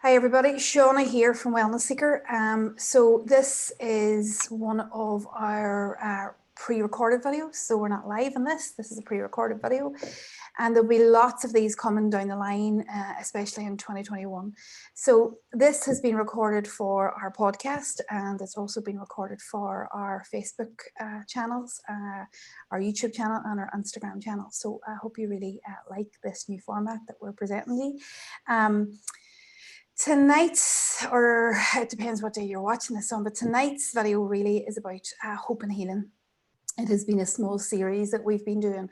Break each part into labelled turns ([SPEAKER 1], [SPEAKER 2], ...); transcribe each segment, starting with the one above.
[SPEAKER 1] Hi everybody, Shauna here from Wellnessseeker. So this is one of our pre-recorded videos. So we're not live in this. This is a pre-recorded video. And there'll be lots of these coming down the line, especially in 2021. So this has been recorded for our podcast, and it's also been recorded for our Facebook channels, our YouTube channel and our Instagram channel. So I hope you really like this new format that we're presenting you. Tonight, or it depends what day you're watching this on, but tonight's video really is about hope and healing. It has been a small series that we've been doing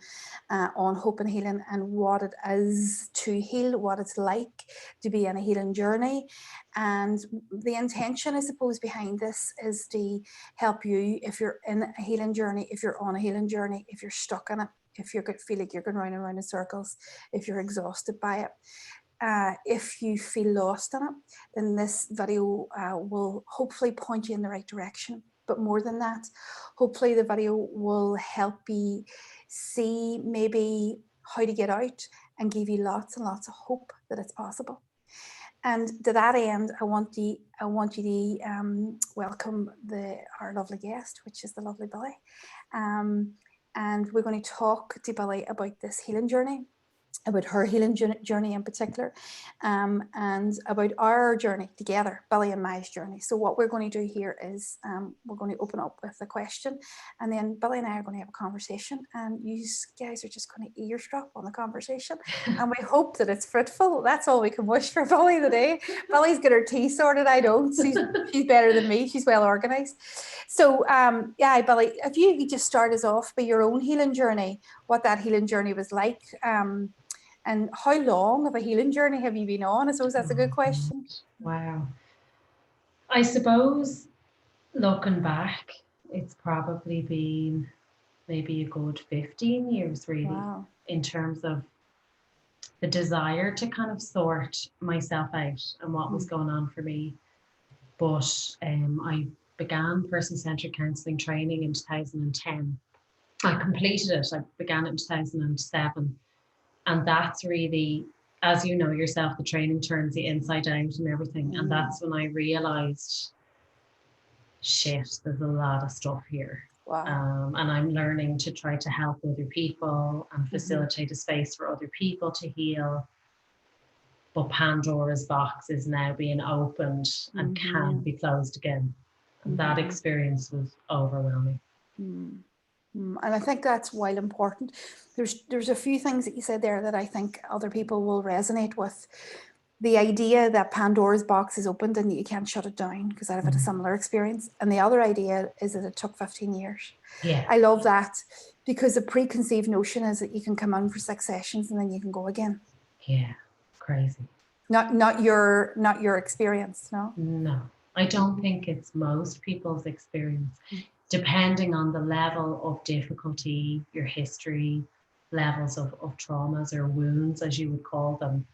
[SPEAKER 1] on hope and healing and what it is to heal, what it's like to be in a healing journey. And the intention, I suppose, behind this is to help you if you're in a healing journey, if you're on a healing journey, if you're stuck in it, if you feel like you're going round and round in circles, if you're exhausted by it. If you feel lost in it, then this video will hopefully point you in the right direction. But more than that, hopefully the video will help you see maybe how to get out and give you lots and lots of hope that it's possible. And to that end, I want you to welcome our lovely guest, which is the lovely Billy. And we're going to talk to Billy about this healing journey, about her healing journey in particular, and about our journey together, Billy and Mai's journey. So what we're going to do here is we're going to open up with a question, and then Billy and I are going to have a conversation, and you guys are just going to eavesdrop on the conversation, and we hope that it's fruitful. That's all we can wish for Billy today. Billy's got her tea sorted. I don't. She's better than me. She's well organised. So yeah, Billy, if you could just start us off by your own healing journey, what that healing journey was like. And how long of a healing journey have you been on? I suppose that's a good question.
[SPEAKER 2] Wow. I suppose looking back, it's probably been maybe a good 15 years really.
[SPEAKER 1] Wow.
[SPEAKER 2] In terms of the desire to kind of sort myself out and what was going on for me. But I began person-centered counselling training in 2010. I completed it. I began it in 2007. And that's really, as you know yourself, the training turns the inside out and everything. And that's when I realized, shit, there's a lot of stuff here.
[SPEAKER 1] Wow.
[SPEAKER 2] And I'm learning to try to help other people and facilitate a space for other people to heal. But Pandoras Box is now being opened and can't be closed again. And that experience was overwhelming.
[SPEAKER 1] And I think that's while important. There's a few things that you said there that I think other people will resonate with. The idea that Pandora's box is opened and you can't shut it down, because I've had a similar experience. And the other idea is that it took 15 years.
[SPEAKER 2] Yeah.
[SPEAKER 1] I love that, because the preconceived notion is that you can come in for 6 sessions and then you can go again.
[SPEAKER 2] Yeah, crazy.
[SPEAKER 1] Not your experience, no?
[SPEAKER 2] No, I don't think it's most people's experience. Depending on the level of difficulty, your history, levels of traumas or wounds, as you would call them,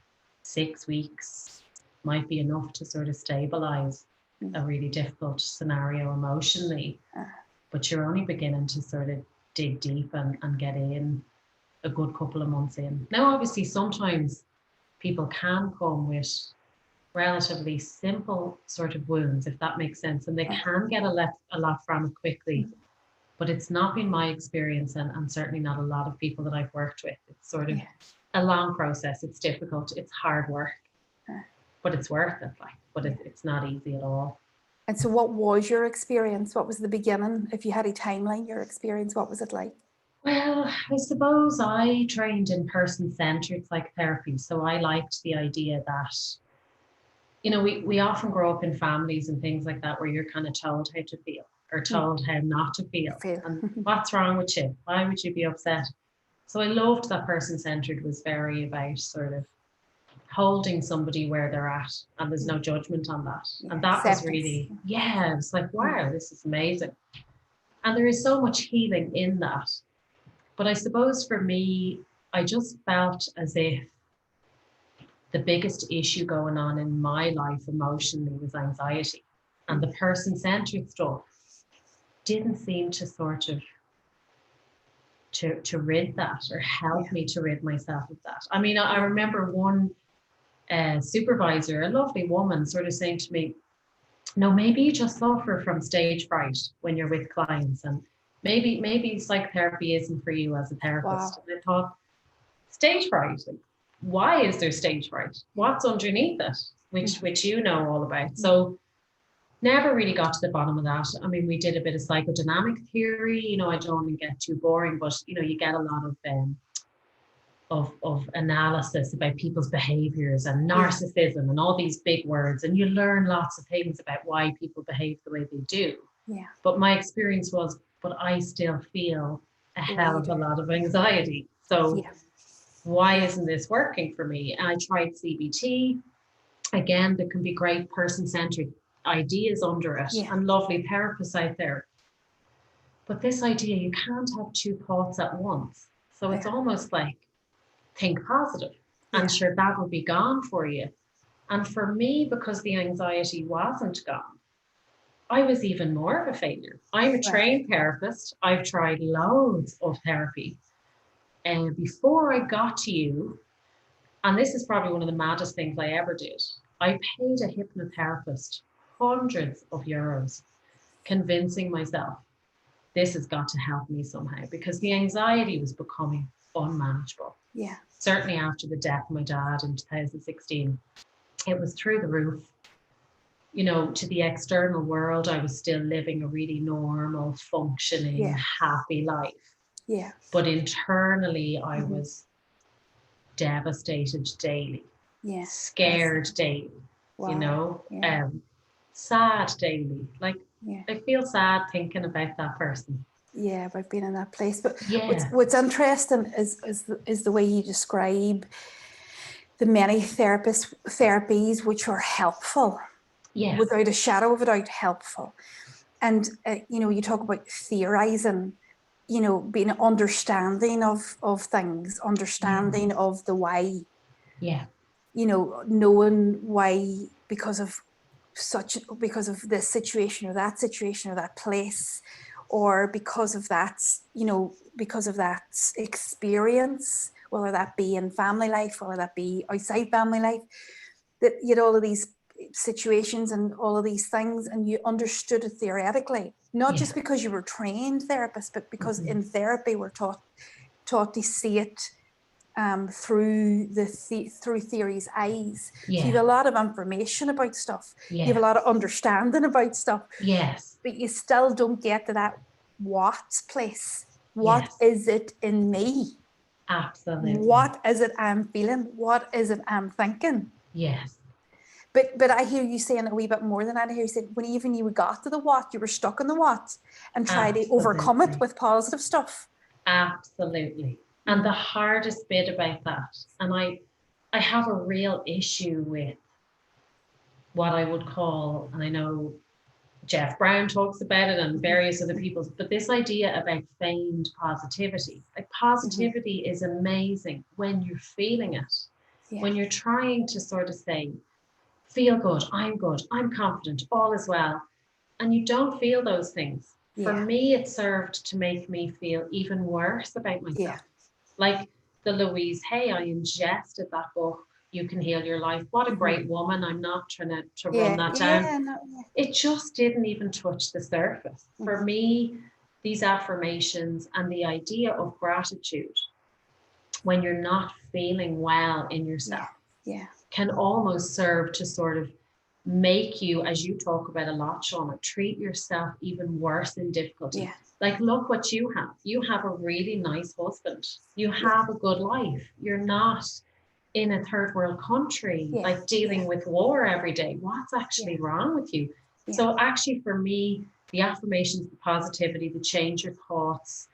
[SPEAKER 2] 6 weeks might be enough to sort of stabilize a really difficult scenario emotionally. But you're only beginning to sort of dig deep and get in a good couple of months in. Now, obviously, sometimes people can come with relatively simple sort of wounds, if that makes sense, and they can get a lot from it quickly. But it's not been my experience, and certainly not a lot of people that I've worked with. It's sort of a long process. It's difficult. It's hard work, but it's worth it. But it's not easy at all.
[SPEAKER 1] And so what was your experience? What was the beginning? If you had a timeline, your experience, what was it like?
[SPEAKER 2] Well, I suppose I trained in person-centered psychotherapy. So I liked the idea that, you know, we often grow up in families and things like that where you're kind of told how to feel or told how not to feel. And what's wrong with you? Why would you be upset? So I loved that person-centered was very about sort of holding somebody where they're at, and there's no judgment on that. And that was really, it's like, wow, this is amazing. And there is so much healing in that. But I suppose for me, I just felt as if the biggest issue going on in my life emotionally was anxiety. And the person-centered stuff didn't seem to sort of to rid that or help me to rid myself of that. I mean, I remember one supervisor, a lovely woman, sort of saying to me, no, maybe you just suffer from stage fright when you're with clients, and maybe psychotherapy isn't for you as a therapist.
[SPEAKER 1] Wow.
[SPEAKER 2] And I thought, stage fright, like, why is there stage fright? What's underneath it? Which you know all about. So never really got to the bottom of that. I mean, we did a bit of psychodynamic theory. You know, I don't want to get too boring, but you know, you get a lot of analysis about people's behaviors and narcissism and all these big words, and you learn lots of things about why people behave the way they do.
[SPEAKER 1] Yeah.
[SPEAKER 2] But my experience was, but I still feel a hell of a lot of anxiety. So why isn't this working for me? And I tried CBT. Again, there can be great person-centered ideas under it and lovely therapists out there. But this idea, you can't have two thoughts at once. So it's almost like, think positive, and sure, that would be gone for you. And for me, because the anxiety wasn't gone, I was even more of a failure. I'm a trained therapist. I've tried loads of therapy. And before I got to you, and this is probably one of the maddest things I ever did, I paid a hypnotherapist hundreds of euros, convincing myself this has got to help me somehow, because the anxiety was becoming unmanageable.
[SPEAKER 1] Yeah.
[SPEAKER 2] Certainly after the death of my dad in 2016, it was through the roof. You know, to the external world, I was still living a really normal, functioning, happy life.
[SPEAKER 1] Yeah.
[SPEAKER 2] But internally, I was devastated daily, scared daily, you know, sad daily. Like, I feel sad thinking about that person.
[SPEAKER 1] Yeah, about being in that place. But what's interesting is the way you describe the many therapies which are helpful, without a shadow of a doubt, helpful. And you know, you talk about theorizing, you know, being understanding of things, understanding of the why.
[SPEAKER 2] Yeah.
[SPEAKER 1] You know, knowing why, because of this situation or that place, or because of that, you know, because of that experience, whether that be in family life, whether that be outside family life, that you had all of these situations and all of these things, and you understood it theoretically, not just because you were trained therapists, but because in therapy we're taught to see it through through theory's eyes. So you have a lot of information about stuff. You have a lot of understanding about stuff.
[SPEAKER 2] Yes.
[SPEAKER 1] But you still don't get to that what place. What is it in me?
[SPEAKER 2] Absolutely.
[SPEAKER 1] What is it I'm feeling? What is it I'm thinking?
[SPEAKER 2] Yes.
[SPEAKER 1] But I hear you saying a wee bit more than that. I hear you say when even you got to the what, you were stuck in the what and tried to overcome it with positive stuff.
[SPEAKER 2] Absolutely. And the hardest bit about that, and I have a real issue with what I would call, and I know Jeff Brown talks about it and various other people, but this idea about feigned positivity. Like, positivity is amazing when you're feeling it, when you're trying to sort of say, feel good, I'm confident, all is well, and you don't feel those things. For me, it served to make me feel even worse about myself. Like the Louise Hay, I ingested that book, You Can Heal Your Life. What a great woman. I'm not trying to run that down. It just didn't even touch the surface. For me, these affirmations and the idea of gratitude when you're not feeling well in yourself can almost serve to sort of make you, as you talk about a lot, Shauna, treat yourself even worse in difficulty. Like, look what you have. You have a really nice husband. You have a good life. You're not in a third world country, like dealing with war every day. What's actually wrong with you? So actually, for me, the affirmations, the positivity, the change your thoughts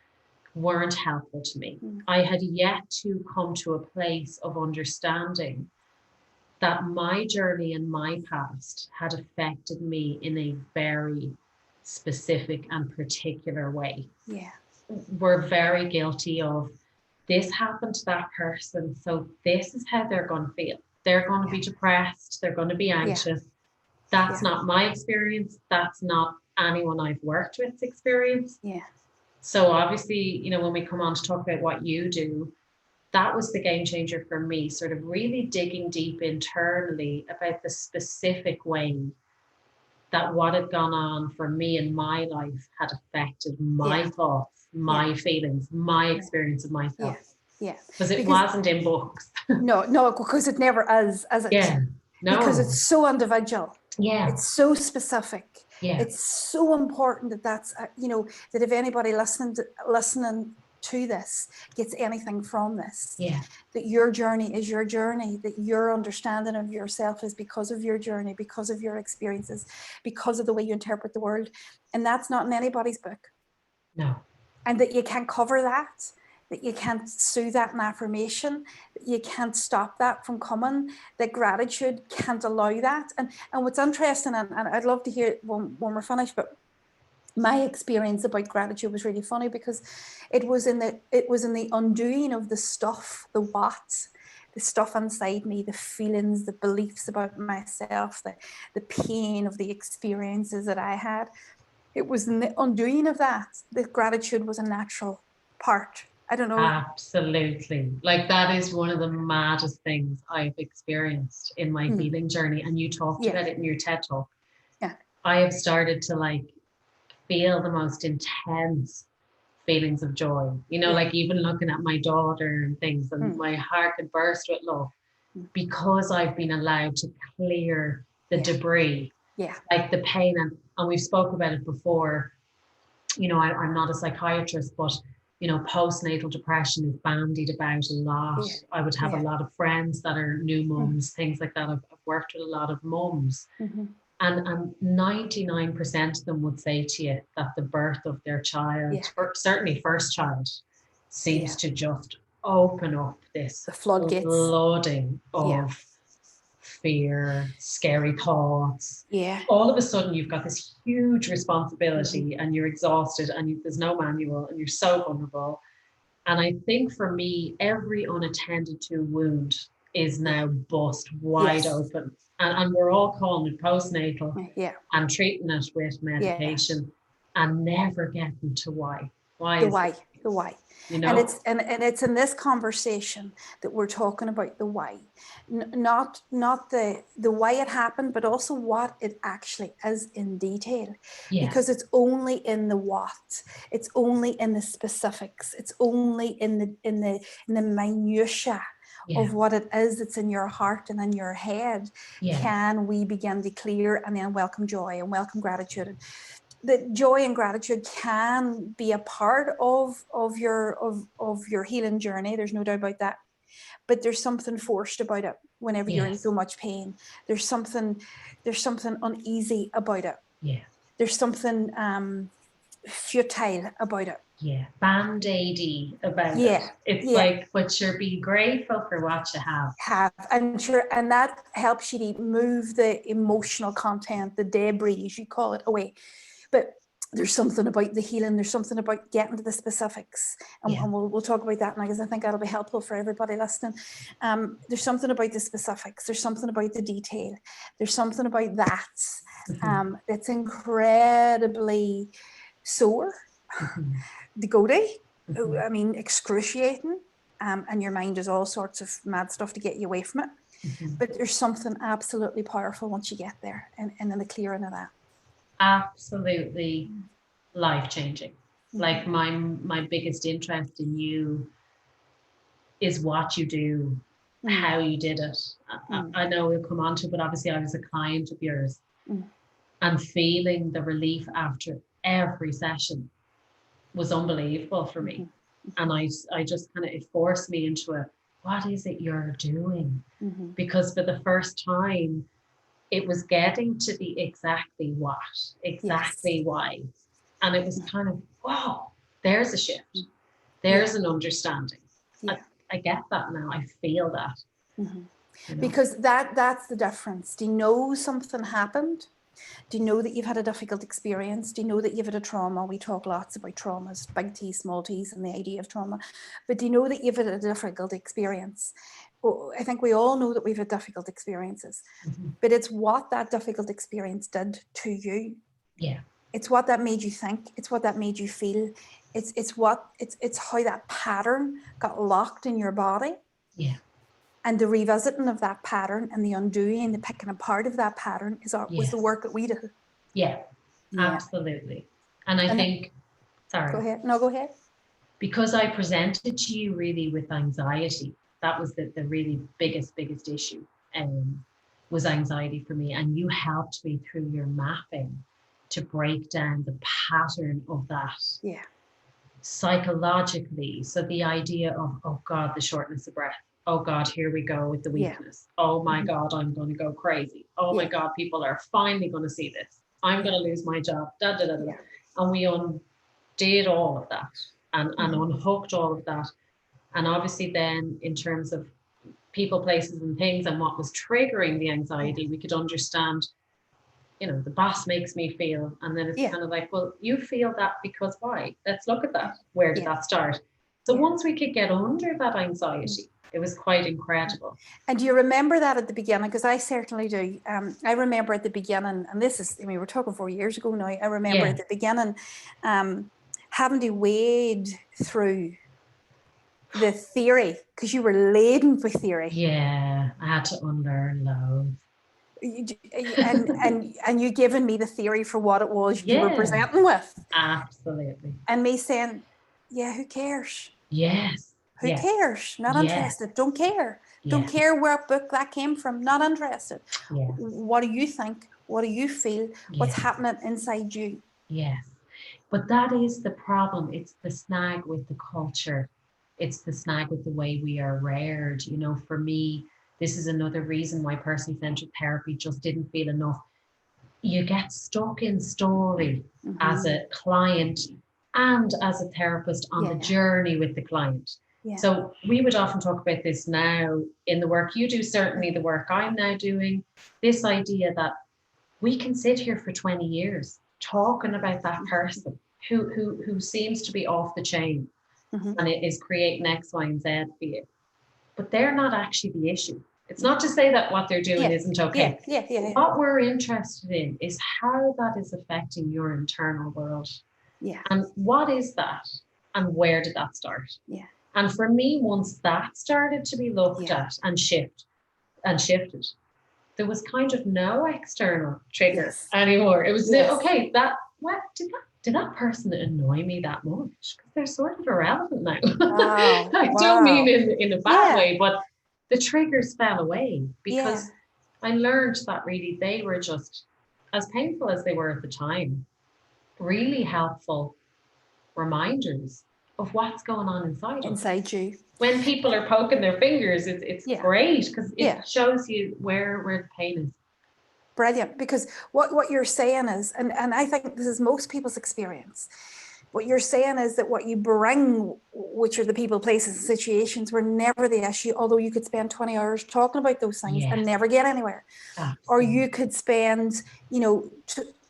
[SPEAKER 2] weren't helpful to me. I had yet to come to a place of understanding that my journey and my past had affected me in a very specific and particular way. We're very guilty of, this happened to that person, so this is how they're going to feel. They're going to be depressed. They're going to be anxious. That's not my experience. That's not anyone I've worked with's experience. So obviously, you know, when we come on to talk about what you do, that was the game changer for me, sort of really digging deep internally about the specific way that what had gone on for me in my life had affected my thoughts, my feelings, my experience of myself.
[SPEAKER 1] Yeah.
[SPEAKER 2] Because it wasn't in books.
[SPEAKER 1] No, because it never is it?
[SPEAKER 2] Yeah. No.
[SPEAKER 1] Because it's so individual.
[SPEAKER 2] Yeah.
[SPEAKER 1] It's so specific.
[SPEAKER 2] Yeah.
[SPEAKER 1] It's so important that that's, that if anybody listening to this gets anything from this, that your journey is your journey, that your understanding of yourself is because of your journey, because of your experiences, because of the way you interpret the world. And that's not in anybody's book.
[SPEAKER 2] No. And
[SPEAKER 1] that you can't cover that you can't soothe that in affirmation, that you can't stop that from coming, that gratitude can't allow that. And what's interesting, and I'd love to hear it when we're finished, but my experience about gratitude was really funny, because it was in the undoing of the stuff, the stuff inside me, the feelings, the beliefs about myself, the pain of the experiences that I had. It was in the undoing of that gratitude was a natural part. I don't know.
[SPEAKER 2] Absolutely. Like, that is one of the maddest things I've experienced in my healing journey. And you talked about it in your TED Talk.
[SPEAKER 1] Yeah.
[SPEAKER 2] I have started to feel the most intense feelings of joy. Like even looking at my daughter and things, and my heart could burst with love because I've been allowed to clear the debris.
[SPEAKER 1] Yeah.
[SPEAKER 2] Like the pain. And we've spoke about it before. I'm not a psychiatrist, but postnatal depression is bandied about a lot. I would have a lot of friends that are new mums, things like that. I've worked with a lot of mums. And 99% of them would say to you that the birth of their child, or certainly first child, seems to just open up this flooding of fear, scary thoughts. All of a sudden you've got this huge responsibility and you're exhausted and there's no manual and you're so vulnerable. And I think for me, every unattended to wound is now bust wide open. And we're all calling it postnatal and treating it with medication and never getting to why.
[SPEAKER 1] The why. And it's in this conversation that we're talking about the why, not the why it happened, but also what it actually is in detail. Because it's only in the what, it's only in the specifics, it's only in the minutiae of what it is that's in your heart and in your head. Can we begin to clear and then welcome joy and welcome gratitude. That joy and gratitude can be a part of your healing journey. There's no doubt about that. But there's something forced about it whenever you're in so much pain. There's something uneasy about it. There's something futile about it.
[SPEAKER 2] Band-aidy about it. It's like, but you're being grateful for what you have.
[SPEAKER 1] And that helps you to move the emotional content, the debris, as you call it, away. But there's something about the healing. There's something about getting to the specifics. And we'll talk about that now, because I think that'll be helpful for everybody listening. There's something about the specifics. There's something about the detail. There's something about that that's incredibly sore, to go to. I mean, excruciating. And your mind does all sorts of mad stuff to get you away from it. But there's something absolutely powerful once you get there and in the clearing of that.
[SPEAKER 2] Absolutely life-changing. Like my biggest interest in you is what you do, how you did it. I know we'll come on to it, but obviously I was a client of yours, and feeling the relief after every session was unbelievable for me. And I just kind of, it forced me into what is it you're doing? Because for the first time, it was getting to the exactly what, why. And it was kind of, wow, there's a shift. There's an understanding. I get that now. I feel that.
[SPEAKER 1] Because that's the difference. Do you know something happened? Do you know that you've had a difficult experience? Do you know that you've had a trauma? We talk lots about traumas, big T, small t's, and the idea of trauma. But do you know that you've had a difficult experience? Well, I think we all know that we've had difficult experiences, but it's what that difficult experience did to you. It's what that made you think. It's what that made you feel. it's how that pattern got locked in your body.
[SPEAKER 2] Yeah.
[SPEAKER 1] And the revisiting of that pattern and the undoing, the picking apart of that pattern was the work that we do.
[SPEAKER 2] Yeah,
[SPEAKER 1] Yeah.
[SPEAKER 2] absolutely. And I think, sorry.
[SPEAKER 1] Go ahead. No, go ahead.
[SPEAKER 2] Because I presented to you really with anxiety, that was the really biggest issue, was anxiety for me. And you helped me through your mapping to break down the pattern of that.
[SPEAKER 1] Yeah.
[SPEAKER 2] Psychologically. So the idea of, oh God, the shortness of breath. Oh God, here we go with the weakness. Yeah. Oh my God, I'm going to go crazy. Oh my God, people are finally going to see this. I'm going to lose my job. Da, da, da, da. Yeah. And we undid all of that and unhooked all of that. And obviously then in terms of people, places and things and what was triggering the anxiety, we could understand, you know, the boss makes me feel. And then it's kind of like, well, you feel that because why? Let's look at that. Where did that start? So once we could get under that anxiety, it was quite incredible.
[SPEAKER 1] And do you remember that at the beginning? Because I certainly do. I remember at the beginning, and this is, I mean, we're talking 4 years ago now. I remember at the beginning having to wade through the theory, because you were laden with theory.
[SPEAKER 2] Yeah, I had to unlearn loads.
[SPEAKER 1] And you given me the theory for what it was you were presenting with.
[SPEAKER 2] Absolutely.
[SPEAKER 1] And me saying, yeah, who cares?
[SPEAKER 2] Yes.
[SPEAKER 1] Who cares? Not interested. Don't care. Don't care where book that came from. Not interested. What do you think? What do you feel? What's happening inside you?
[SPEAKER 2] Yes. But that is the problem. It's the snag with the culture. It's the snag with the way we are reared. You know, for me, this is another reason why person-centered therapy just didn't feel enough. You get stuck in story as a client and as a therapist on the journey with the client. Yeah. So we would often talk about this now in the work you do, certainly the work I'm now doing, this idea that we can sit here for 20 years talking about that person who seems to be off the chain and it is creating X, Y, and Z for you. But they're not actually the issue. It's not to say that what they're doing isn't okay. What we're interested in is how that is affecting your internal world. Yeah. And what is that? And where did that start? Yeah. And for me, once that started to be looked at and shifted, there was kind of no external trigger anymore. It was okay, did that person annoy me that much? Because they're sort of irrelevant now. Wow. I don't mean in a bad way, but the triggers fell away because I learned that really they were just, as painful as they were at the time, really helpful reminders of what's going on inside
[SPEAKER 1] you.
[SPEAKER 2] When people are poking their fingers, it's great because it shows you where the pain is.
[SPEAKER 1] Brilliant, because what you're saying is, and I think this is most people's experience, what you're saying is that what you bring, which are the people, places, and situations, were never the issue, although you could spend 20 hours talking about those things and never get anywhere. Absolutely. Or you could spend,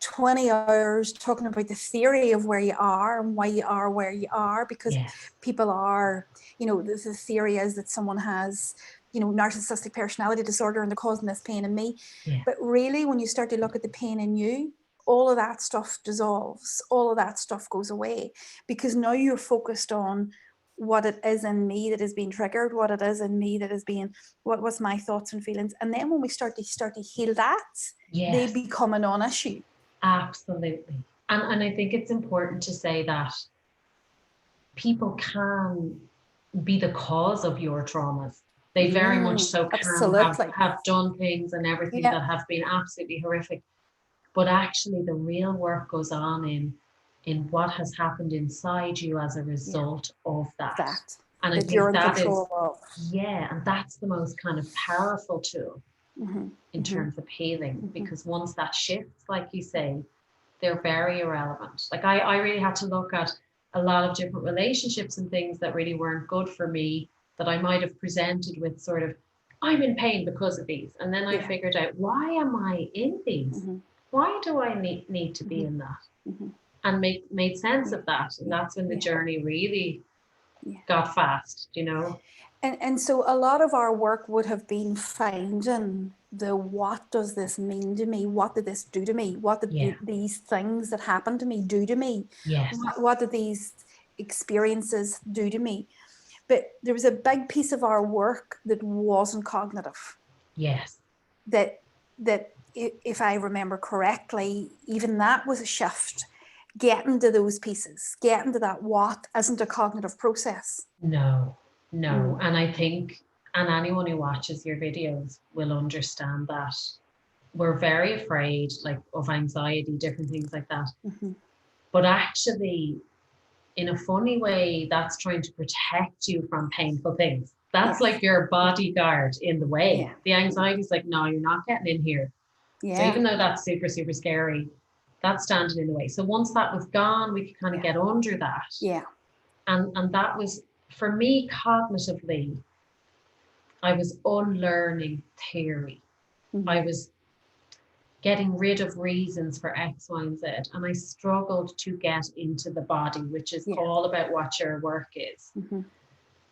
[SPEAKER 1] 20 hours talking about the theory of where you are and why you are where you are, because people are, the theory is that someone has, narcissistic personality disorder and they're causing this pain in me. Yeah. But really, when you start to look at the pain in you, all of that stuff dissolves, all of that stuff goes away, because now you're focused on what it is in me that is being triggered, what it is in me that is being, what's my thoughts and feelings. And then when we start to heal that, they become a non-issue.
[SPEAKER 2] Absolutely. And I think it's important to say that people can be the cause of your traumas. They very much so can have done things and everything that have been absolutely horrific. But actually the real work goes on in what has happened inside you as a result of that. And I think that is, and that's the most kind of powerful tool in terms of healing, because once that shifts, like you say, they're very irrelevant. Like I really had to look at a lot of different relationships and things that really weren't good for me, that I might have presented with sort of, I'm in pain because of these. And then I figured out, why am I in these? Why do I need to be in that? And made sense of that. And that's when the journey really got fast,
[SPEAKER 1] And so a lot of our work would have been finding what does this mean to me? What did this do to me? What did these things that happened to me do to me?
[SPEAKER 2] Yes.
[SPEAKER 1] What did these experiences do to me. But there was a big piece of our work that wasn't cognitive.
[SPEAKER 2] Yes.
[SPEAKER 1] That if I remember correctly, even that was a shift. Getting to those pieces, getting to that what isn't a cognitive process.
[SPEAKER 2] No. And I think, and anyone who watches your videos will understand that we're very afraid, like, of anxiety, different things like that. But actually, in a funny way, that's trying to protect you from painful things. That's like your bodyguard in the way.
[SPEAKER 1] Yeah.
[SPEAKER 2] The anxiety is like, no, you're not getting in here.
[SPEAKER 1] Yeah.
[SPEAKER 2] So even though that's super, super scary, that's standing in the way. So once that was gone, we could kind of get under that.
[SPEAKER 1] Yeah.
[SPEAKER 2] And that was, for me, cognitively, I was unlearning theory. I was getting rid of reasons for X, Y, and Z. And I struggled to get into the body, which is all about what your work is.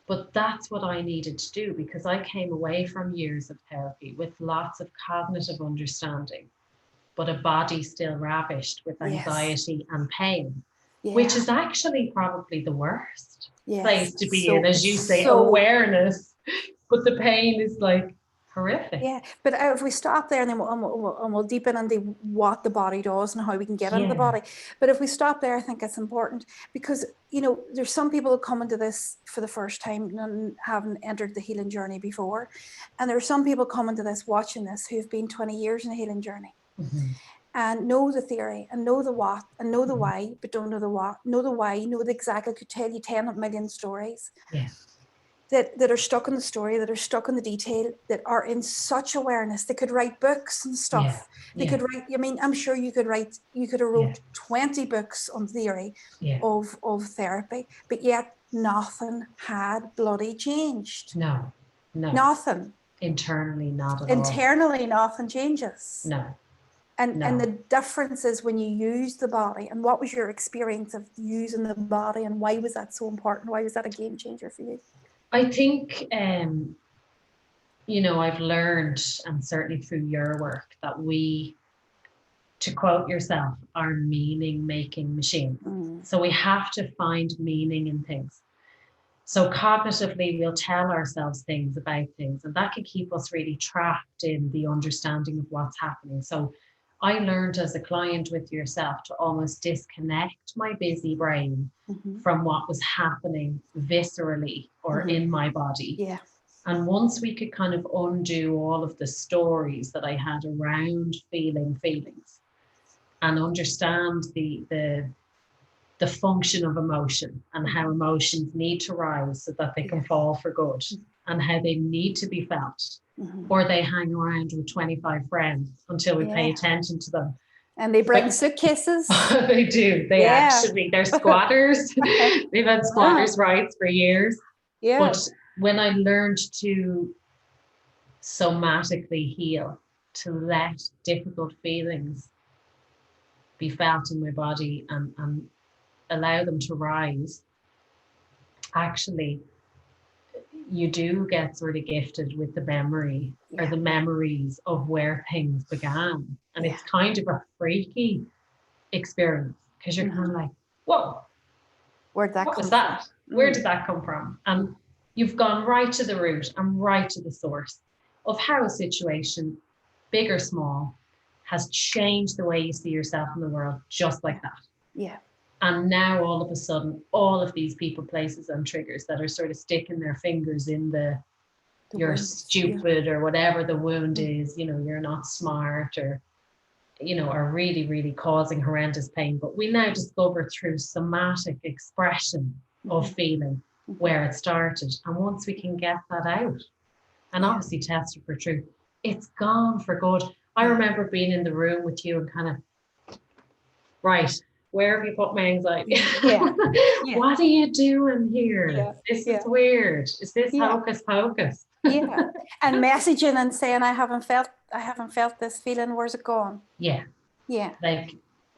[SPEAKER 2] But that's what I needed to do, because I came away from years of therapy with lots of cognitive understanding, but a body still ravished with anxiety and pain, which is actually probably the worst place to be in, as you say, awareness. But the pain is like horrific.
[SPEAKER 1] Yeah, but if we stop there and then we'll deepen into what the body does and how we can get into the body. But if we stop there, I think it's important, because, you know, there's some people who come into this for the first time and haven't entered the healing journey before. And there are some people coming to this, watching this, who've been 20 years in a healing journey. And know the theory and know the what and know the why, but don't know the what, know the why, know the exactly, could tell you 10 million stories. That are stuck in the story, that are stuck in the detail, that are in such awareness. They could write books and stuff. They could write, I mean, I'm sure you could have wrote 20 books on theory of therapy, but yet nothing had bloody changed.
[SPEAKER 2] No.
[SPEAKER 1] Nothing.
[SPEAKER 2] Internally, not at all.
[SPEAKER 1] Internally, nothing changes.
[SPEAKER 2] No.
[SPEAKER 1] And the difference is when you use the body. And what was your experience of using the body, and why was that so important? Why was that a game changer for you?
[SPEAKER 2] I think, you know, I've learned, and certainly through your work, that we, to quote yourself, are meaning-making machines. So we have to find meaning in things. So cognitively, we'll tell ourselves things about things, and that can keep us really trapped in the understanding of what's happening. So I learned as a client with yourself to almost disconnect my busy brain from what was happening viscerally or in my body.
[SPEAKER 1] Yeah.
[SPEAKER 2] And once we could kind of undo all of the stories that I had around feelings and understand the function of emotion and how emotions need to rise so that they can fall for good, and how they need to be felt, or they hang around with 25 friends until we pay attention to them.
[SPEAKER 1] And they bring suitcases.
[SPEAKER 2] They do. They actually, they're squatters. They've had squatters' rights for years. But when I learned to somatically heal, to let difficult feelings be felt in my body and allow them to rise, actually, you do get sort of gifted with the memory or the memories of where things began. And it's kind of a freaky experience, because you're kind of like, whoa,
[SPEAKER 1] where'd that
[SPEAKER 2] what
[SPEAKER 1] come
[SPEAKER 2] was that?
[SPEAKER 1] from?
[SPEAKER 2] Where did that come from? And you've gone right to the root and right to the source of how a situation, big or small, has changed the way you see yourself in the world, just like that.
[SPEAKER 1] Yeah.
[SPEAKER 2] And now all of a sudden, all of these people, places and triggers that are sort of sticking their fingers in the you're wounds, stupid or whatever the wound is, you know, you're not smart, or, you know, are really, really causing horrendous pain. But we now discover through somatic expression of feeling where it started. And once we can get that out and obviously test it for truth, it's gone for good. I remember being in the room with you and kind of, right, where have you put my anxiety? What are you doing here? This is weird. Is this hocus pocus?
[SPEAKER 1] And messaging and saying, I haven't felt this feeling. Where's it gone?
[SPEAKER 2] Yeah. Like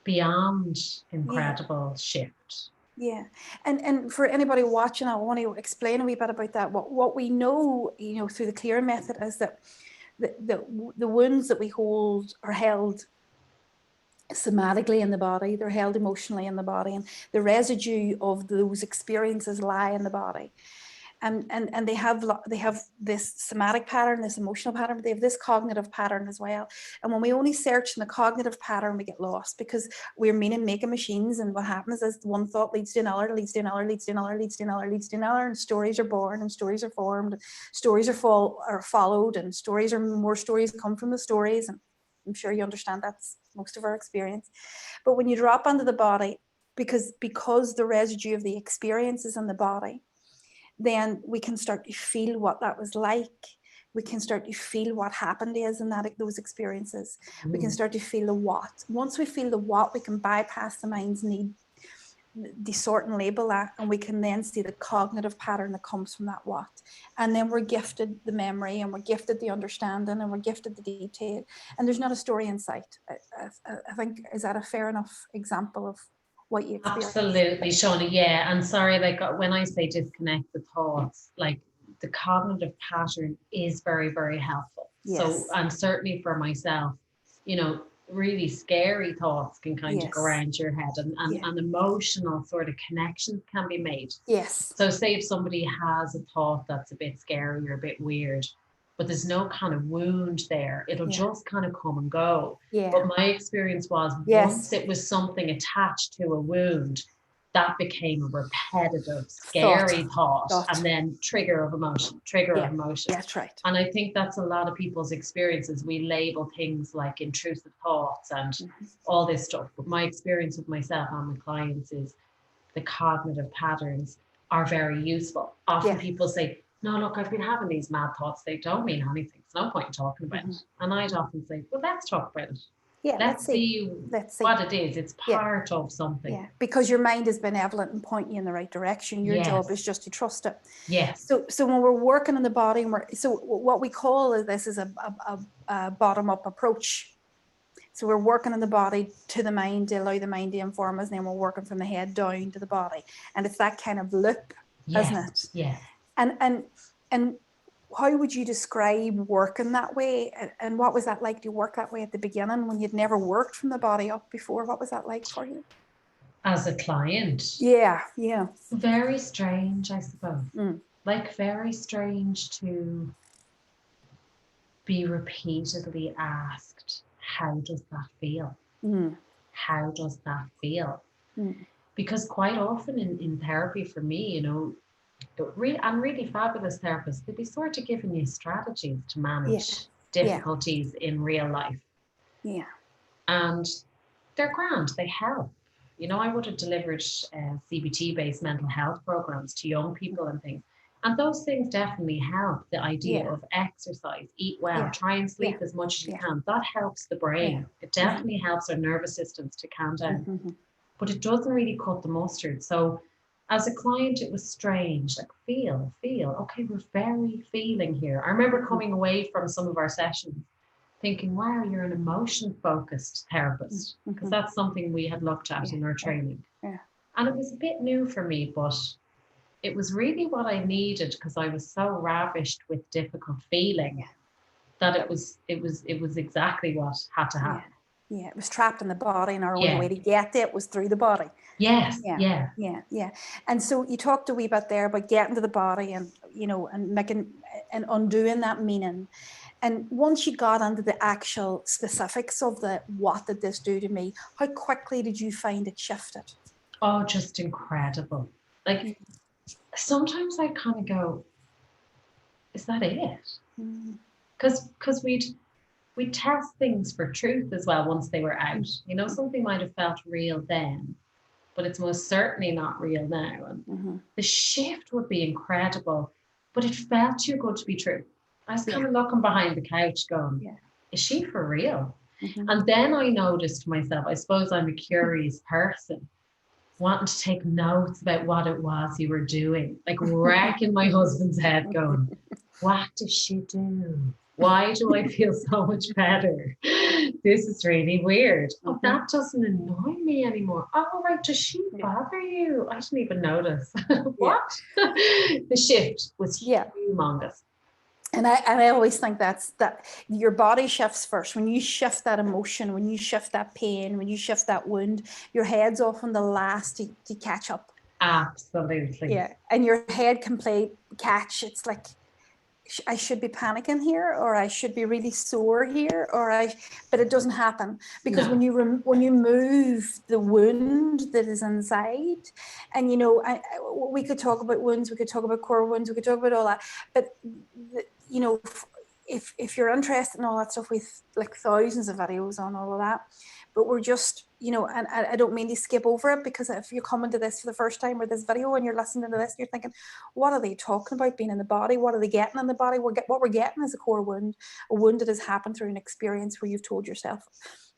[SPEAKER 2] beyond incredible shift.
[SPEAKER 1] Yeah. And for anybody watching, I want to explain a wee bit about that. What we know, you know, through the clearing method is that the wounds that we hold are held somatically in the body, they're held emotionally in the body, and the residue of those experiences lie in the body. And they have this somatic pattern, this emotional pattern, but they have this cognitive pattern as well. And when we only search in the cognitive pattern, we get lost, because we're making machines, and what happens is one thought leads to another, leads to another, leads to another, leads to another, leads to another, and stories are born, and stories are formed, stories are followed, and more stories come from the stories. And I'm sure you understand that's most of our experience. But when you drop onto the body, because the residue of the experience is in the body, then we can start to feel what that was like. We can start to feel what happened is in those experiences. We can start to feel the what. Once we feel the what, we can bypass the mind's need, sort and label that, and we can then see the cognitive pattern that comes from that what. And then we're gifted the memory, and we're gifted the understanding, and we're gifted the detail. And there's not a story in sight. I think, is that a fair enough example of what you experience?
[SPEAKER 2] Absolutely, Shauna. Yeah, and sorry, like when I say disconnect the thoughts, like the cognitive pattern is very, very helpful.
[SPEAKER 1] Yes.
[SPEAKER 2] So, and certainly for myself, really scary thoughts can kind of go around your head, and emotional sort of connections can be made.
[SPEAKER 1] Yes.
[SPEAKER 2] So say if somebody has a thought that's a bit scary or a bit weird, but there's no kind of wound there, it'll just kind of come and go.
[SPEAKER 1] Yeah.
[SPEAKER 2] But my experience was once it was something attached to a wound, that became a repetitive, scary thought. And then trigger of emotion.
[SPEAKER 1] That's right.
[SPEAKER 2] And I think that's a lot of people's experiences. We label things like intrusive thoughts and all this stuff. But my experience with myself and my clients is the cognitive patterns are very useful. Often people say, no, look, I've been having these mad thoughts. They don't mean anything. There's no point in talking about it. And I'd often say, well, let's talk about it.
[SPEAKER 1] Yeah,
[SPEAKER 2] let's see what it is. It's part of something.
[SPEAKER 1] Yeah, because your mind is benevolent and pointing you in the right direction. Your job is just to trust it.
[SPEAKER 2] Yes.
[SPEAKER 1] So when we're working on the body, what we call this is a bottom-up approach. So we're working on the body to the mind to allow the mind to inform us, and then we're working from the head down to the body. And it's that kind of loop, isn't it?
[SPEAKER 2] Yeah.
[SPEAKER 1] And how would you describe working that way? And what was that like to work that way at the beginning when you'd never worked from the body up before? What was that like for you?
[SPEAKER 2] As a client?
[SPEAKER 1] Yeah.
[SPEAKER 2] Very strange, I suppose. Like very strange to be repeatedly asked, how does that feel? How does that feel? Because quite often in therapy for me, and really fabulous therapists, they'd be sort of giving you strategies to manage difficulties in real life.
[SPEAKER 1] Yeah.
[SPEAKER 2] And they're grand, they help. I would have delivered CBT-based mental health programs to young people and things. And those things definitely help. The idea of exercise, eat well, try and sleep as much as you can. That helps the brain. It definitely helps our nervous systems to calm down. But it doesn't really cut the mustard. So as a client, it was strange. Like, feel. Okay, we're very feeling here. I remember coming away from some of our sessions thinking, wow, you're an emotion-focused therapist. Because that's something we had looked at in our training. And it was a bit new for me, but it was really what I needed, because I was so ravished with difficult feeling that it was exactly what had to happen.
[SPEAKER 1] Yeah, it was trapped in the body, and our only way to get it was through the body.
[SPEAKER 2] Yes.
[SPEAKER 1] Yeah. And so you talked a wee bit there about getting to the body and making and undoing that meaning. And once you got into the actual specifics of what did this do to me, how quickly did you find it shifted?
[SPEAKER 2] Oh, just incredible. Like sometimes I kind of go, is that it? Because we'd test things for truth as well once they were out. Something might have felt real then, but it's most certainly not real now. And the shift would be incredible, but it felt too good to be true. I was kind of looking behind the couch going, is she for real? And then I noticed myself, I suppose I'm a curious person, wanting to take notes about what it was you were doing, like wrecking my husband's head going, what does she do? Why do I feel so much better? This is really weird. Oh, that doesn't annoy me anymore. Oh, right. Does she bother you? I didn't even notice. What? The shift was humongous.
[SPEAKER 1] And I always think that your body shifts first. When you shift that emotion, when you shift that pain, when you shift that wound, your head's often the last to catch up.
[SPEAKER 2] Absolutely.
[SPEAKER 1] Yeah. And your head can play catch. It's like, I should be panicking here, or I should be really sore here, but it doesn't happen, because when you move the wound that is inside, and we could talk about wounds, we could talk about core wounds, we could talk about all that, but if you're interested in all that stuff, we've like thousands of videos on all of that, but we're just, and I don't mean to skip over it, because if you're coming to this for the first time, or this video, and you're listening to this, and you're thinking, what are they talking about being in the body? What are they getting in the body? What we're getting is a core wound, a wound that has happened through an experience where you've told yourself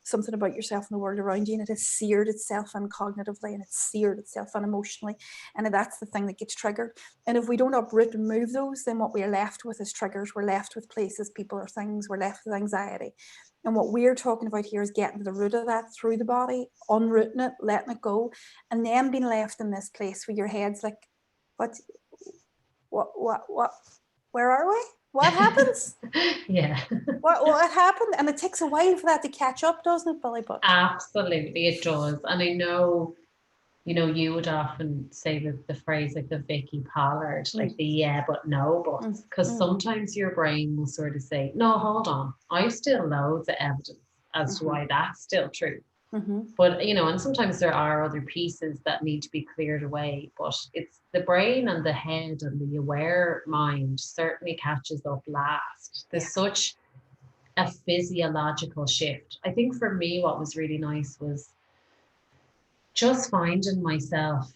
[SPEAKER 1] something about yourself and the world around you, and it has seared itself in cognitively, and it's seared itself in emotionally, and that's the thing that gets triggered. And if we don't uproot and move those, then what we're left with is triggers. We're left with places, people, or things. We're left with anxiety. And what we're talking about here is getting to the root of that through the body, unrooting it, letting it go, and then being left in this place where your head's like, what, where are we? What happens?
[SPEAKER 2] Yeah.
[SPEAKER 1] What happened? And it takes a while for that to catch up, doesn't it, Billy? But
[SPEAKER 2] Absolutely, it does. And I know, you would often say the phrase like the Vicky Pollard, like the yeah, but no, but, because sometimes your brain will sort of say, no, hold on, I still loads of evidence as to why that's still true. But, and sometimes there are other pieces that need to be cleared away, but it's the brain and the head and the aware mind certainly catches up last. There's such a physiological shift. I think for me, what was really nice was just finding myself.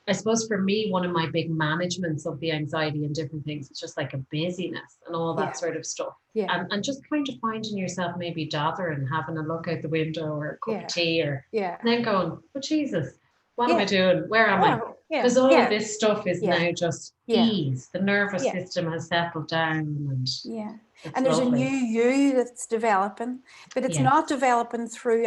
[SPEAKER 2] I suppose for me, one of my big managements of the anxiety and different things is just like a busyness and all that sort of stuff.
[SPEAKER 1] Yeah.
[SPEAKER 2] And just kind of finding yourself maybe dothering, having a look out the window or a cup of tea, and then going, oh, Jesus, what am I doing? Where am I? Because all of this stuff is now just ease. The nervous system has settled down. And
[SPEAKER 1] there's
[SPEAKER 2] lovely.
[SPEAKER 1] a new you that's developing, but it's not developing through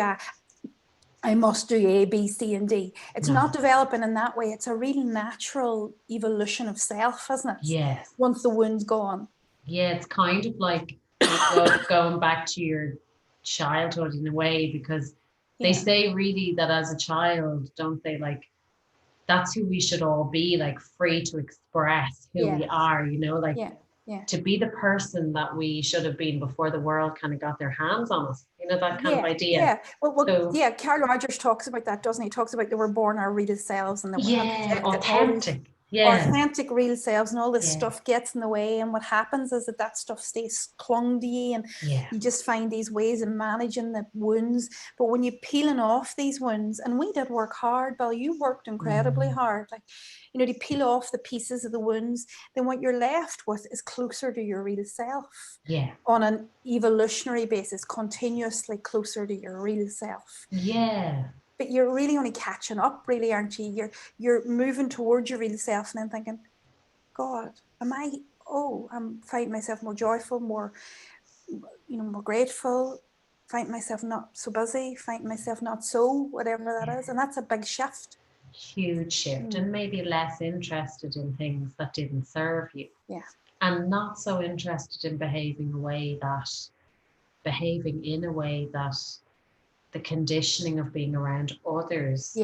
[SPEAKER 1] I must do A, B, C, and D. It's not developing in that way. It's a really natural evolution of self, isn't it?
[SPEAKER 2] Yes.
[SPEAKER 1] Once the wound's gone.
[SPEAKER 2] Yeah, it's kind of like going back to your childhood in a way, because they say really that as a child, don't they, like, that's who we should all be, like free to express who we are, to be the person that we should have been before the world kind of got their hands on us, that kind of idea.
[SPEAKER 1] Yeah, well, Carl Rogers talks about that, doesn't he? He talks about they were born our real selves, and that we're
[SPEAKER 2] authentic.
[SPEAKER 1] Authentic real selves, and all this stuff gets in the way, and what happens is that stuff stays clung to you, and you just find these ways of managing the wounds. But when you're peeling off these wounds, and we did work hard, Bill, you worked incredibly hard, like, to peel off the pieces of the wounds, then what you're left with is closer to your real self. On an evolutionary basis, continuously closer to your real self. But you're really only catching up, really, aren't you? You're moving towards your real self, and then thinking, God, I'm finding myself more joyful, more grateful, finding myself not so busy, finding myself not so, whatever that is. And that's a big shift.
[SPEAKER 2] Huge shift. And maybe less interested in things that didn't serve you. And not so interested in behaving in a way that the conditioning of being around others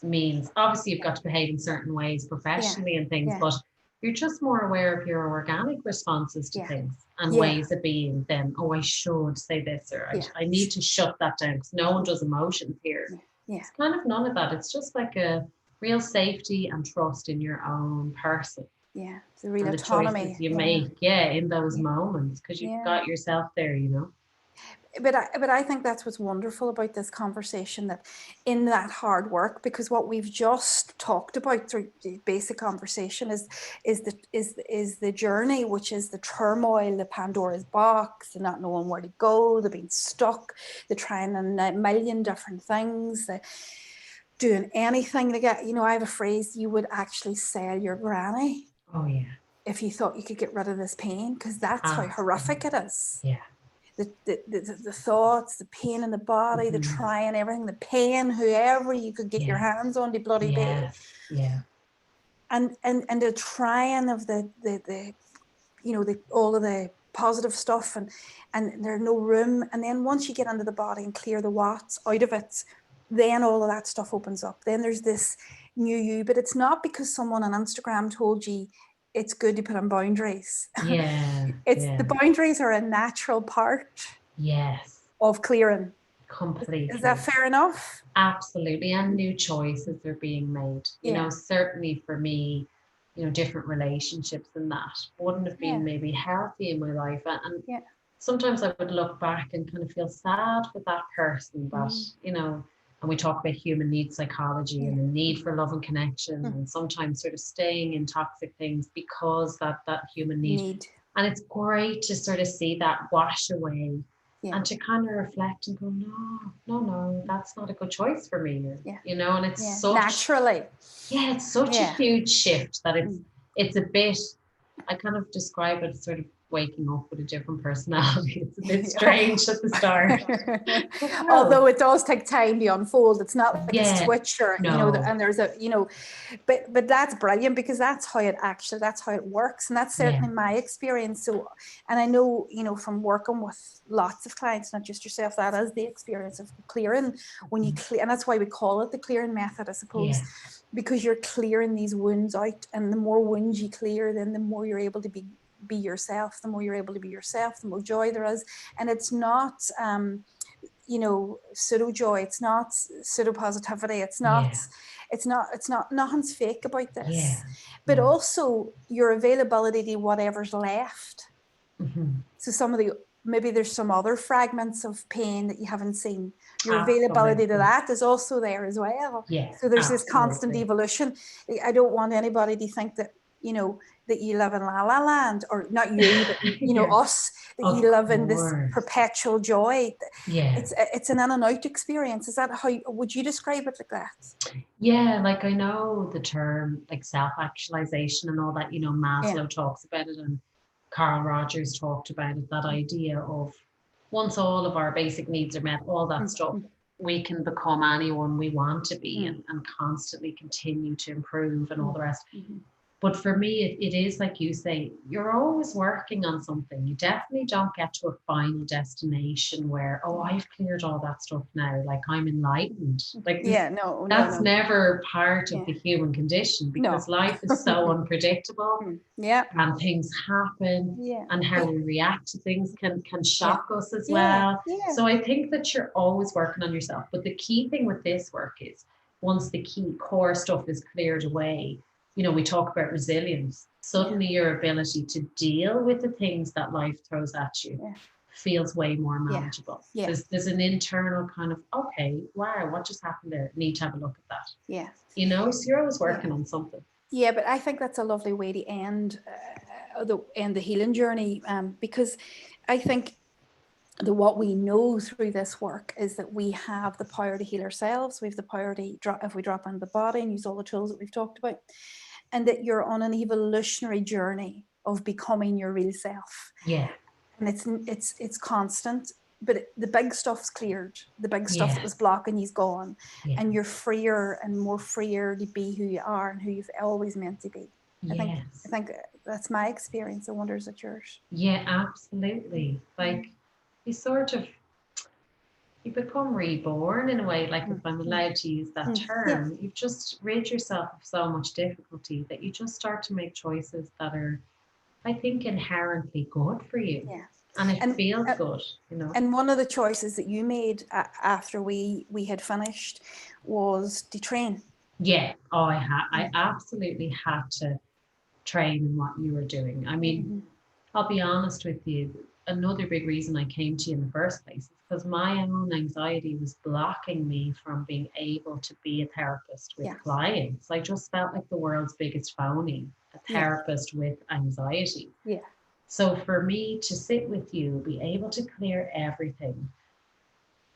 [SPEAKER 2] means. Obviously you've got to behave in certain ways professionally and things, but you're just more aware of your organic responses to things and ways of being than, I should say this, or I need to shut that down, because no one does emotions here. It's kind of none of that. It's just like a real safety and trust in your own person.
[SPEAKER 1] It's a real
[SPEAKER 2] and
[SPEAKER 1] autonomy.
[SPEAKER 2] The choices you make, in those moments, because you've got yourself there,
[SPEAKER 1] But I think that's what's wonderful about this conversation, that in that hard work, because what we've just talked about through the basic conversation is the journey, which is the turmoil, the Pandoras Box, the not knowing where to go, the being stuck, the trying a million different things, the doing anything to get, I have a phrase, you would actually sell your granny.
[SPEAKER 2] Oh yeah.
[SPEAKER 1] If you thought you could get rid of this pain, because that's how horrific it is. The thoughts, the pain in the body, the trying everything, the pain, whoever you could get your hands on, the bloody baby. And the trying of the all of the positive stuff, and there's no room. And then once you get into the body and clear the watts out of it, then all of that stuff opens up. Then there's this new you, but it's not because someone on Instagram told you it's good to put on boundaries. The boundaries are a natural part of clearing.
[SPEAKER 2] Completely.
[SPEAKER 1] Is that fair enough?
[SPEAKER 2] Absolutely. And new choices are being made. Certainly for me, different relationships and that wouldn't have been maybe healthy in my life. And sometimes I would look back and kind of feel sad for that person that, and we talk about human needs psychology and the need for love and connection and sometimes sort of staying in toxic things because that human need. And it's great to sort of see that wash away and to kind of reflect and go, no, that's not a good choice for me. And it's such
[SPEAKER 1] naturally.
[SPEAKER 2] It's such a huge shift that it's a bit, I kind of describe it sort of waking up with a different personality. It's a bit strange at the start.
[SPEAKER 1] Although it does take time to unfold. It's not like a switch or, and there's a, but that's brilliant because that's how it works. And that's certainly my experience. So, and I know, from working with lots of clients, not just yourself, that is the experience of clearing when you clear. And that's why we call it the clearing method, I suppose, because you're clearing these wounds out. And the more wounds you clear, then the more you're able to be yourself. The more you're able to be yourself, the more joy there is. And it's not pseudo joy, it's not pseudo positivity, it's not nothing's fake about this. But also your availability to whatever's left. So maybe there's some other fragments of pain that you haven't seen. Your availability to that is also there as well. So there's this constant evolution. I don't want anybody to think that that you live in la la land, or not you, but us, that you live in this perpetual joy. It's an in and out experience. Is that how would you describe it, like that?
[SPEAKER 2] Like I know the term like self-actualization and all that, Maslow talks about it and Carl Rogers talked about it, that idea of once all of our basic needs are met, all that stuff, we can become anyone we want to be and constantly continue to improve and all the rest. But for me, it is like you say, you're always working on something. You definitely don't get to a final destination where, I've cleared all that stuff now. Like I'm enlightened. Like that's never part of the human condition because life is so unpredictable. And things happen and how we react to things can shock us as well. So I think that you're always working on yourself. But the key thing with this work is once the key core stuff is cleared away, we talk about resilience. Suddenly your ability to deal with the things that life throws at you feels way more manageable. There's an internal kind of, okay, wow, what just happened there? Need to have a look at that. So you're always working on something.
[SPEAKER 1] Yeah, but I think that's a lovely way to end the healing journey, because I think what we know through this work is that we have the power to heal ourselves. We have the power to if we drop into the body and use all the tools that we've talked about, and that you're on an evolutionary journey of becoming your real self. And it's constant, but the big stuff's cleared. The big stuff that was blocking you's gone, and you're freer and more freer to be who you are and who you've always meant to be. I think that's my experience. I wonder, is it yours?
[SPEAKER 2] Yeah, absolutely. Like you become reborn in a way, like if I'm allowed to use that term, you've just rid yourself of so much difficulty that you just start to make choices that are, I think, inherently good for you. And it feels good,
[SPEAKER 1] And one of the choices that you made after we had finished was to train.
[SPEAKER 2] I absolutely had to train in what you were doing. I mean, I'll be honest with you, another big reason I came to you in the first place is because my own anxiety was blocking me from being able to be a therapist with clients. I just felt like the world's biggest phony, a therapist with anxiety. So for me to sit with you, be able to clear everything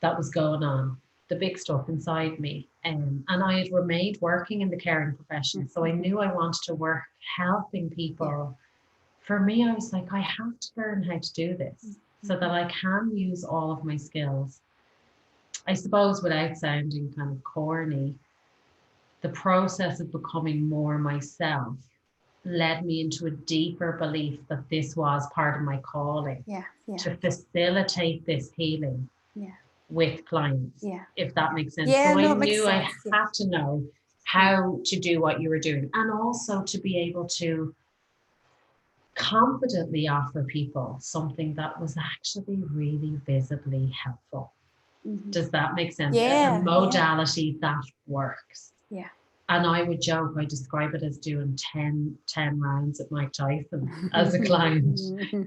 [SPEAKER 2] that was going on, the big stuff inside me, and I had remained working in the caring profession, so I knew I wanted to work helping people. For me, I was like, I have to learn how to do this so that I can use all of my skills. I suppose without sounding kind of corny, the process of becoming more myself led me into a deeper belief that this was part of my calling to facilitate this healing with clients, if that makes sense. So I knew I had to know how to do what you were doing, and also to be able to confidently offer people something that was actually really visibly helpful. Does that make sense? A modality that works. And I would joke, I describe it as doing 10 rounds at Mike Tyson as a client.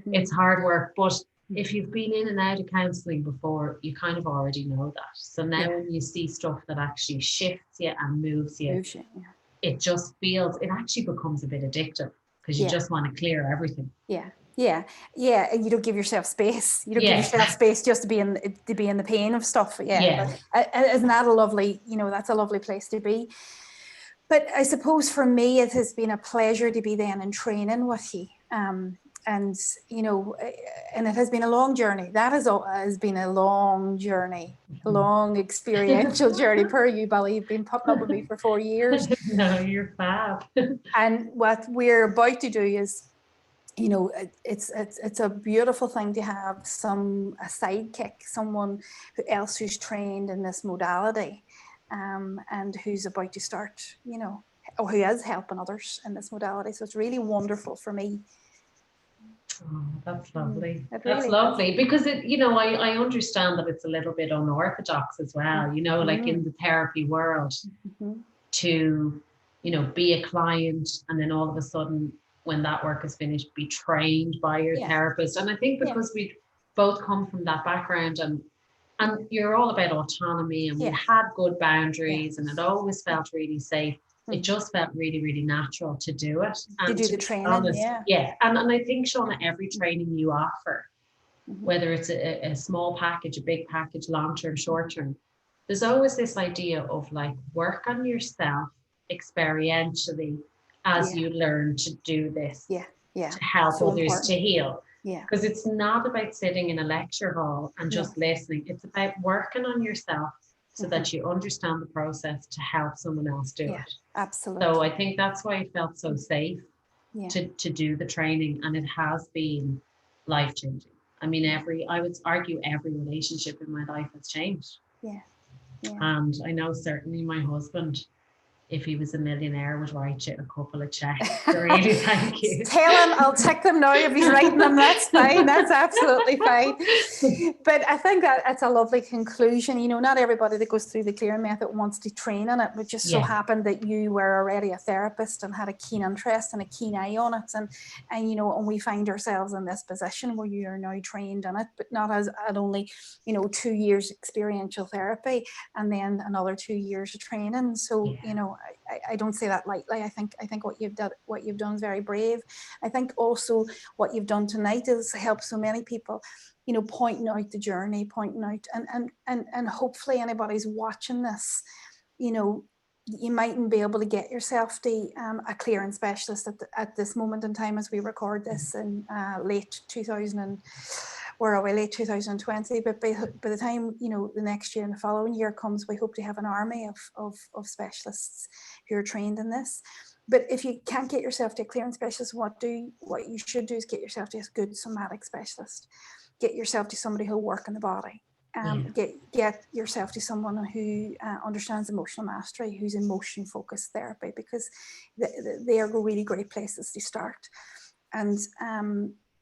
[SPEAKER 2] It's hard work, but if you've been in and out of counseling before, you kind of already know that. So now when you see stuff that actually shifts you and moves you, it just feels, it actually becomes a bit addictive, because you just want to clear everything.
[SPEAKER 1] And you don't give yourself space. You don't give yourself space just to be in the pain of stuff. Isn't that a lovely, that's a lovely place to be. But I suppose for me, it has been a pleasure to be then in training with you. And it has been a long journey. That has been a long journey, a long experiential journey. Per you, Billy, you've been putting up with me for 4 years.
[SPEAKER 2] No, you're fab.
[SPEAKER 1] And what we're about to do is, it's a beautiful thing to have a sidekick, someone else who's trained in this modality, and who's about to start, or who is helping others in this modality. So it's really wonderful for me.
[SPEAKER 2] Oh, that's lovely. That's lovely, because I understand that it's a little bit unorthodox as well, like in the therapy world, to, be a client and then all of a sudden, when that work is finished, be trained by your therapist. And I think because we both come from that background, and you're all about autonomy, and we had good boundaries, and it always felt really safe. It just felt really, really natural to do it. And
[SPEAKER 1] to do the training,
[SPEAKER 2] And I think, Shauna, every training you offer, whether it's a small package, a big package, long-term, short-term, there's always this idea of like, work on yourself experientially as you learn to do this to help others to heal. Because it's not about sitting in a lecture hall and just listening. It's about working on yourself so that you understand the process to help someone else do it.
[SPEAKER 1] Absolutely.
[SPEAKER 2] So I think that's why it felt so safe to do the training, and it has been life-changing. I mean, I would argue every relationship in my life has changed. And I know certainly my husband, if he was a millionaire, would write you a couple of checks. So really, thank you.
[SPEAKER 1] Tell him I'll tick them now. If he's writing them, that's fine. That's absolutely fine. But I think that it's a lovely conclusion. Not everybody that goes through the clearing method wants to train in it. It just so happened that you were already a therapist and had a keen interest and a keen eye on it. And we find ourselves in this position where you are now trained in it, but not as at only, 2 years experiential therapy and then another 2 years of training. So, I don't say that lightly. I think what you've done is very brave. I think also what you've done tonight is help so many people, pointing out the journey, pointing out, and hopefully anybody's watching this, you mightn't be able to get yourself to a clearing specialist at this moment in time as we record this in late 2020, but by the time the next year and the following year comes, we hope to have an army of specialists who are trained in this. But if you can't get yourself to a clearing specialist, what you should do is get yourself to a good somatic specialist. Get yourself to somebody who'll work in the body. Get yourself to someone who understands emotional mastery, who's emotion focused therapy, because they are really great places to start. And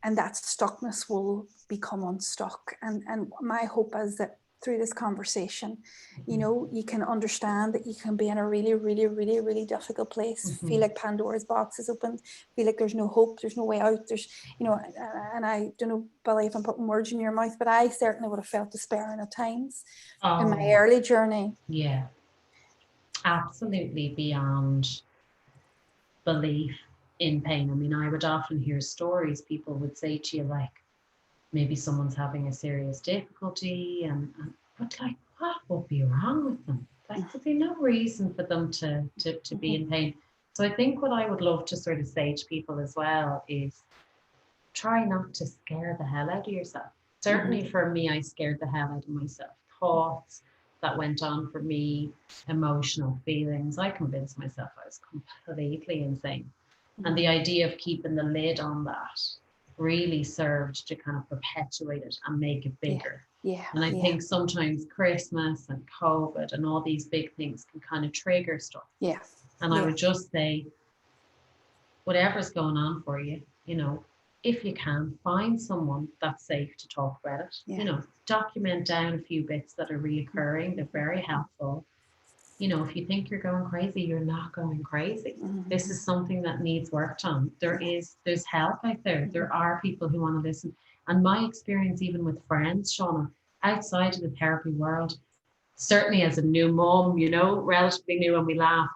[SPEAKER 1] that stuckness will become unstuck. And my hope is that through this conversation, you can understand that you can be in a really, really, really, really difficult place, feel like Pandoras Box is open, feel like there's no hope, there's no way out, and I don't know, Billy, if I'm putting words in your mouth, but I certainly would have felt despairing at times in my early journey.
[SPEAKER 2] Yeah, absolutely beyond belief in pain. I mean, I would often hear stories, people would say to you, like, maybe someone's having a serious difficulty, but like, what would be wrong with them? Like, there'd be no reason for them to be in pain. So I think what I would love to sort of say to people as well is try not to scare the hell out of yourself. Certainly for me, I scared the hell out of myself. Thoughts that went on for me, emotional feelings. I convinced myself I was completely insane. And the idea of keeping the lid on that really served to kind of perpetuate it and make it bigger.
[SPEAKER 1] Yeah.
[SPEAKER 2] And I think sometimes Christmas and COVID and all these big things can kind of trigger stuff.
[SPEAKER 1] Yeah.
[SPEAKER 2] And I would just say, whatever's going on for you, if you can, find someone that's safe to talk about it.
[SPEAKER 1] Yeah.
[SPEAKER 2] Document down a few bits that are reoccurring. They're very helpful. If you think you're going crazy, you're not going crazy. This is something that needs worked on. There's help out there. There are people who want to listen. And my experience, even with friends, Shauna, outside of the therapy world, certainly as a new mom, relatively new, and we laugh,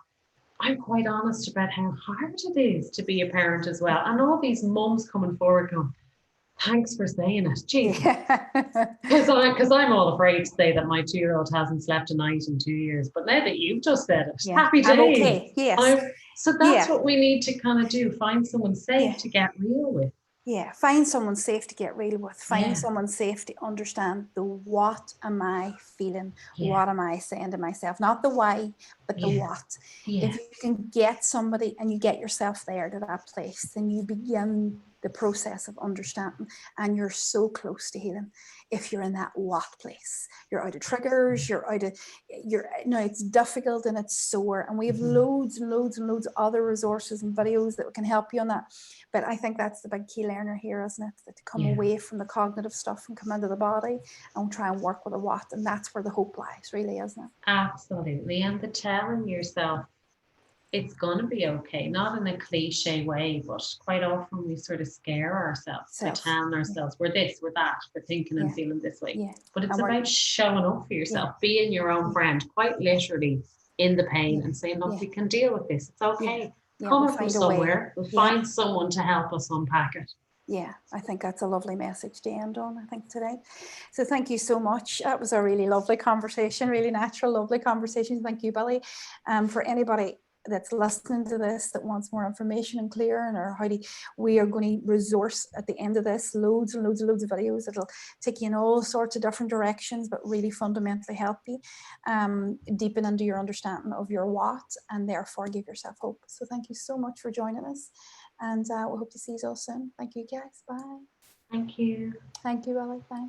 [SPEAKER 2] I'm quite honest about how hard it is to be a parent as well. And all these mums coming forward going, thanks for saying it. Jesus. Because I'm all afraid to say that my 2-year-old hasn't slept a night in 2 years. But now that you've just said it, happy days.
[SPEAKER 1] I'm okay. Yes.
[SPEAKER 2] So that's what we need to kind of do. Find someone safe to get real with.
[SPEAKER 1] Yeah, find someone safe to get real with. Find someone safe to understand the what am I feeling? What am I saying to myself? Not the why, but the what. If you can get somebody and you get yourself there to that place, then you begin the process of understanding, and you're so close to healing. If you're in that what place, you're out of triggers, it's difficult and it's sore, and we have loads and loads and loads of other resources and videos that can help you on that. But I think that's the big key learner here, isn't it? That to come away from the cognitive stuff and come into the body and try and work with a what, and that's where the hope lies, really, isn't it?
[SPEAKER 2] Absolutely. And the telling yourself it's going to be okay, not in a cliche way, but quite often we sort of scare ourselves by telling ourselves we're this, we're that, we're thinking and feeling this way. But it's about showing up for yourself, being your own friend, quite literally in the pain, and saying, look, we can deal with this. It's okay. Coming from somewhere, we'll find someone to help us unpack it. Yeah,
[SPEAKER 1] I think that's a lovely message to end on, I think, today. So thank you so much. That was a really lovely conversation, really natural, lovely conversation. Thank you, Billy. For anybody that's listening to this that wants more information and clearing, or we are going to resource at the end of this loads and loads and loads of videos that'll take you in all sorts of different directions, but really fundamentally help you deepen into your understanding of your what, and therefore give yourself hope. So thank you so much for joining us, and we'll hope to see you all soon. Thank you guys. Bye.
[SPEAKER 2] Thank you.
[SPEAKER 1] Thank you, Ellie. Thanks.